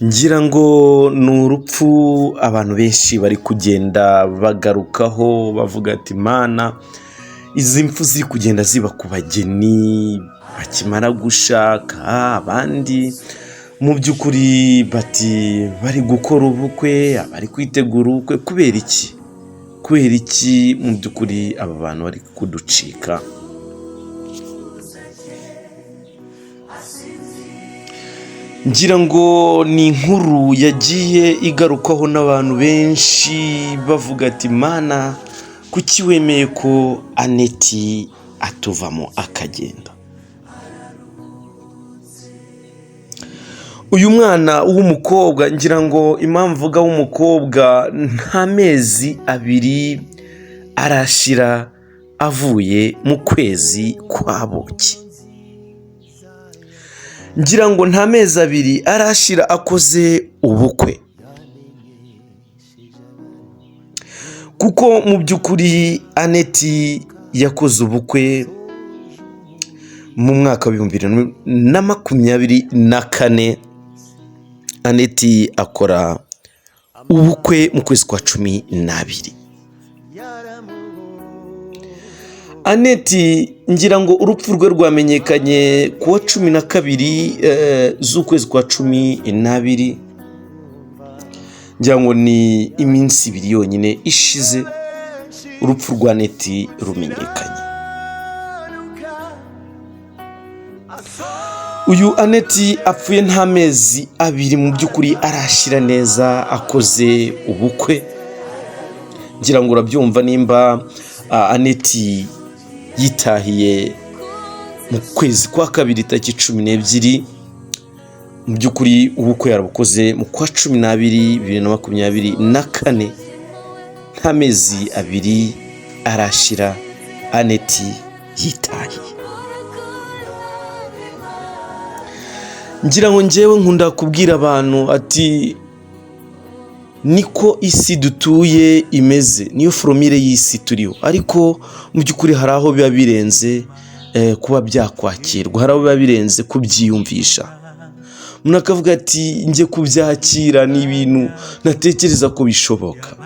ngira ngo ni urupfu abantu benshi bari kugenda bagarukaho bavuga ati mana izi mpfu ziri kugenda ziba ku bageni bakimara gushaka abandi mu by'ukuri bati bari gukora ubukwe abari kwitegura ubukwe kubera iki mu by'ukuri aba bantu bari kuducika. Ngira ngo ni inkuru yagiye igarukaho n'abantu benshi bavuga ati mana kuki wemeye ko Aneti atuvamo akagenda. Uyu mwana w'umukobwa ngira ngo impamvu uvuga w'umukobwa nta mezi abiri arashira avuye mu kwezi kwa buki. Ngira ngo nta mezi abiri arashira akoze ubukwe, kuko mu by'ukuri Aneti yakoze ubukwe mu mwaka wa 2024. Aneti akora ubukwe mu kwezi kwa 12. Aneti ngira ngo urupfu rwe rwamenyekanye kuwa 12 z'ukwezi kwa 12. Ngira ngo ni iminsi ibiri yonyine ishize urupfu rwa Aneti rumenyekanye. Uyu Aneti apfuye nta mezi abiri mu by'ukuri arashira neza akoze ubukwe. Ngira ngo urabyumva nimba Aneti yitahiye mu kwezi kwa kabiri tariki 12. Mu by'ukuri ubukwe yarabukoze mu kwa 12 2024. Nta mezi abiri arashira Aneti yitahiye. Ngira ngo njyewe nkunda kubwira abantu ati niko isi dutuye imeze, niyo foromire y'isi turiho, ariko mu by'ukuri hari aho biba birenze kuba byakwakirwa, hari aho biba birenze kubyiyumvisha. Umuntu akavuga ati njye kubyakira ni ibintu natekereza ko bishoboka.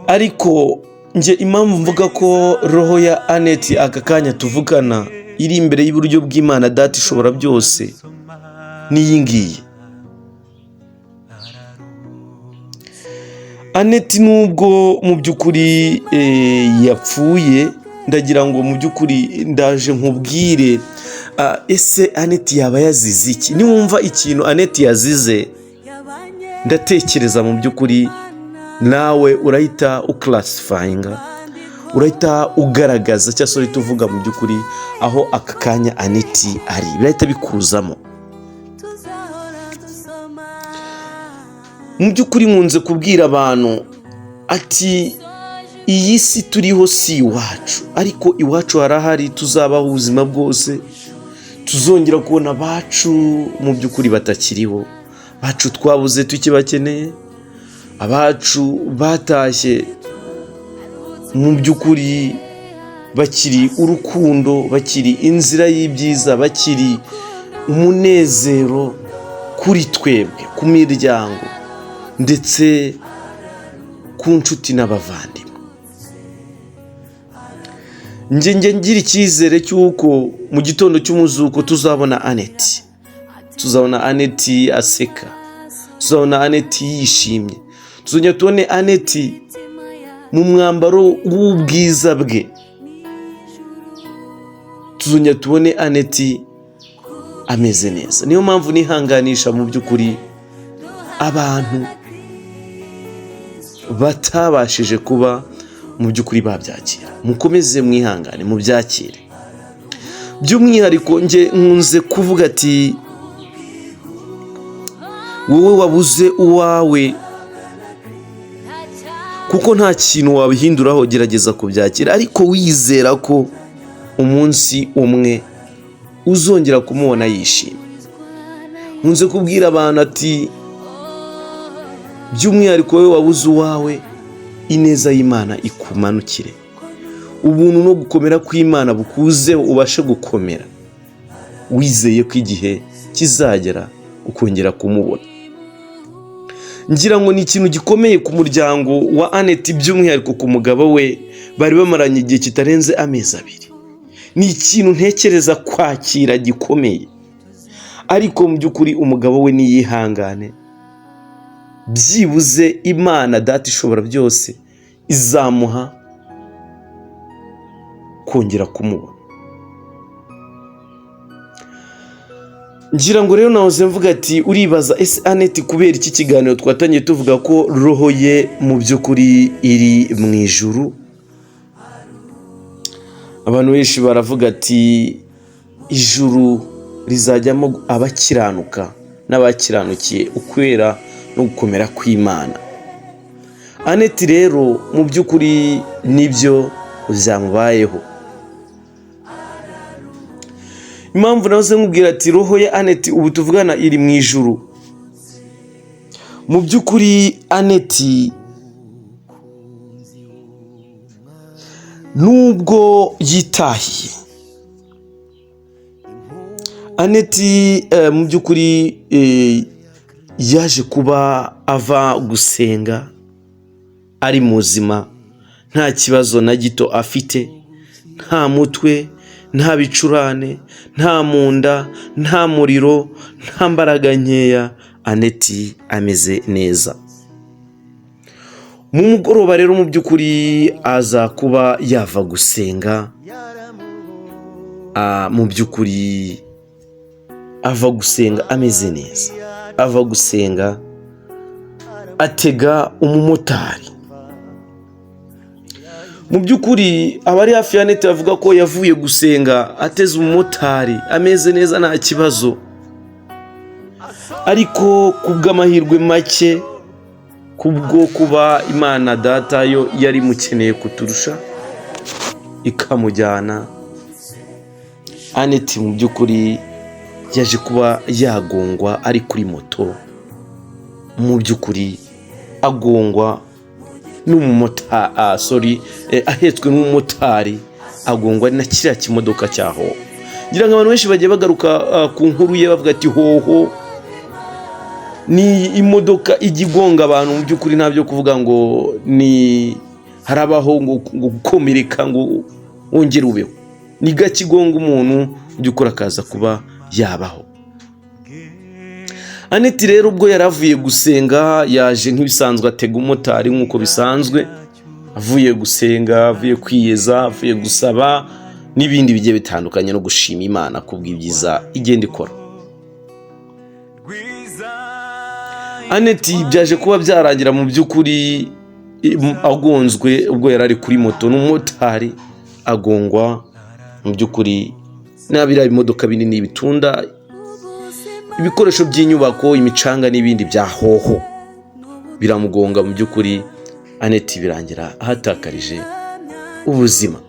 Ariko nje impamvu mvuga ko roho ya Aneti aka kanya tuvugana iri imbere y'uburyo bw'Imana data ishobora byose n'iyi ngiyi. Aneti nubwo mu by'ukuri yapfuye, ndagira ngo mu by'ukuri ndaje nkubwire ese Aneti yaba yazize iki. Niwumva ikintu Aneti yazize, ndatekereza mu by'ukuri nawe urahita uclassifyinga, urahita ugaragaza cyangwa se urahita uvuga mu by'ukuri aho aka kanya Aneti ari, birahita bikuzamo. Mu by'ukuri nkunze kubwira abantu ati iyi si turiho si iwacu, ariko iwacu harahari tuzabaho ubuzima bwose, tuzongera kubona abacu mu by'ukuri batakiriho, bacu twabuze tukibakeneye, abacu batashye mu by'ukuri bakiri urukundo, bakiri inzira y'ibyiza, bakiri umunezero kuri twebwe, ku miryango ndetse ku nshuti n'abavandimwe. Njye ngira icyizere cy'uko mu gitondo cy'umuzuko tuzabona Aneti, tuzabona Aneti aseka, tuzabona Aneti yishimye, tuzongera tubone Aneti mu mwambaro w'ubwiza bwe, tuzongera tubone Aneti ameze neza. Niyo mpamvu nihanganisha mu by'ukuri abantu batabashije kuba mu by'ukuri babyakira, mukomeze mwihangane mu byakire. By'umwihariko nje nkunze kuvuga ati wowe wabuze uwawe, kuko nta kintu wabihinduraho, gerageza kubyakira, ariko wizera ko umunsi umwe uzongera kumubona yishimye. Nkunze kubwira abantu ati by'umwihariko wowe wabuze uwawe, ineza y'Imana ikumanukire, ubuntu no gukomera kw'Imana bukuzeho ubashe gukomera wizeye ko igihe kizagera ukongera kumubona. Ngira ngo ni ikintu gikomeye ku muryango wa Annette, by'umwihariko ku mugabo we bari bamaranye igihe kitarenze amezi 2. Ni ikintu ntekereza kwakira gikomeye, ariko mu by'ukuri umugabo we niyihangane, byibuze Imana Data ishobora byose izamuha kongera kumubona. Ngira ngo rero nahoze mvuga ati uribaza ese Annette kubera iki kiganiro twatangiye tuvuga ko roho ye mu by'ukuri iri mu ijuru. Abantu benshi baravuga ati ijuru rizajyamo abakiranuka n'abakiranukiye ukwera no gukomera kw'Imana. Annette rero mu by'ukuri nibyo byamubayeho. Impamvu nahoze nkubwira ati roho ya Annette ubu tuvugana iri mu ijuru, mu by'ukuri Annette nubwo yitahiye, Annette mu by'ukuri yaje kuba ava gusenga ari muzima, nta kibazo na gito afite, nta mutwe, nta bicurane, nta munda, nta muriro, nta mbaraga nkeya. Annette ameze neza. Mu mugoroba rero mu by'ukuri aza kuba yava gusenga, mu by'ukuri ava gusenga ameze neza, ava gusenga atega umumotari. Mu by'ukuri abari hafi ya Annette bavuga ko yavuye gusenga ateze umumotari ameze neza nta kibazo, ariko kubw'amahirwe make, kubwo kuba Imana Data yo yari mukeneye kuturusha ikamujyana, Annette mu by'ukuri yaje kuba yagongwa ari kuri moto. Mu by'ukuri agongwa n'umumotari, ahetswe n'umumotari, agongwa na kiriya kimodoka cyaho. Ngira ngo abantu benshi bagiye bagaruka ku nkuru ye bavuga ati hoho ni imodoka igigonga abantu. Mu by'ukuri ntabyo kuvuga ngo ni harabaho ngo gukomereka ngo wongere ubeho, ni gakigonga umuntu mu by'ukuri akaza kuba yabaho. Annette rero ubwo yaravuye gusenga yaje nk'ibisanzwe atega umumotari nk'uko bisanzwe, avuye gusenga, avuye kwiyeza, avuye gusaba n'ibindi bigiye bitandukanye no gushima Imana kubw'ibyiza igenda ikora. Annette byaje kuba byarangira mu by'ukuri agonzwe ubwo yarari kuri moto n'umumotari, agongwa mu by'ukuri n'abiriya bimodoka binini bitunda ibikoresho by'inyubako, imicanga n'ibindi bya hoho, biramugonga. Mu by'ukuri Annette birangira ahatakarije ubuzima.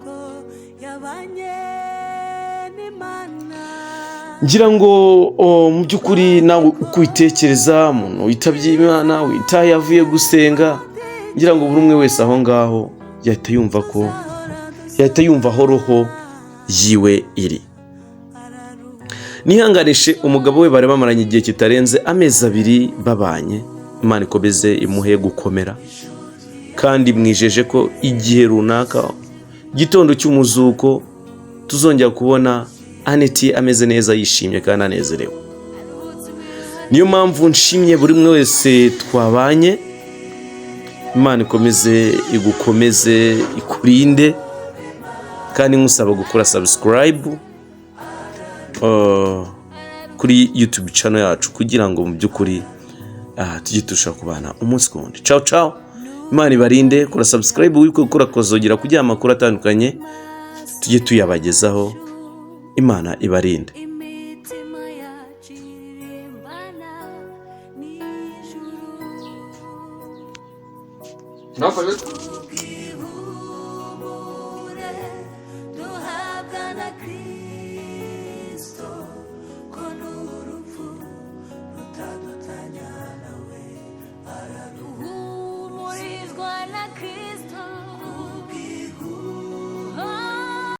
Ngira ngo mu by'ukuri nawe ukwitekereza, umuntu witabye Imana, witaye yavuye gusenga, ngira ngo buri umwe wese aho ngaho yahita yumva aho roho yiwe iri. Nihanganishe umugabo we bari bamaranye igihe kitarenze amezi 2 babanye. Imana ikomeze imuhe gukomera, kandi mwijeje ko igihe runaka gitondo cy'umuzuko tuzongera kubona Annette ameze neza, yishimye kandi anezerewe. Niyo mpamvu nshimye buri umwe wese twabanye. Imana ikomeze igukomeze, ikurinde, kandi nkusaba gukora subscribe kuri YouTube channel yacu kugira ngo mu by'ukuri tujye turushaho kubana umunsi ku wundi. Ciao ciao, Imana ibarinde. Kora subscribe, wikora kozogera kugira amakuru atandukanye tujye tuyabagezaho. Imana ibarinde.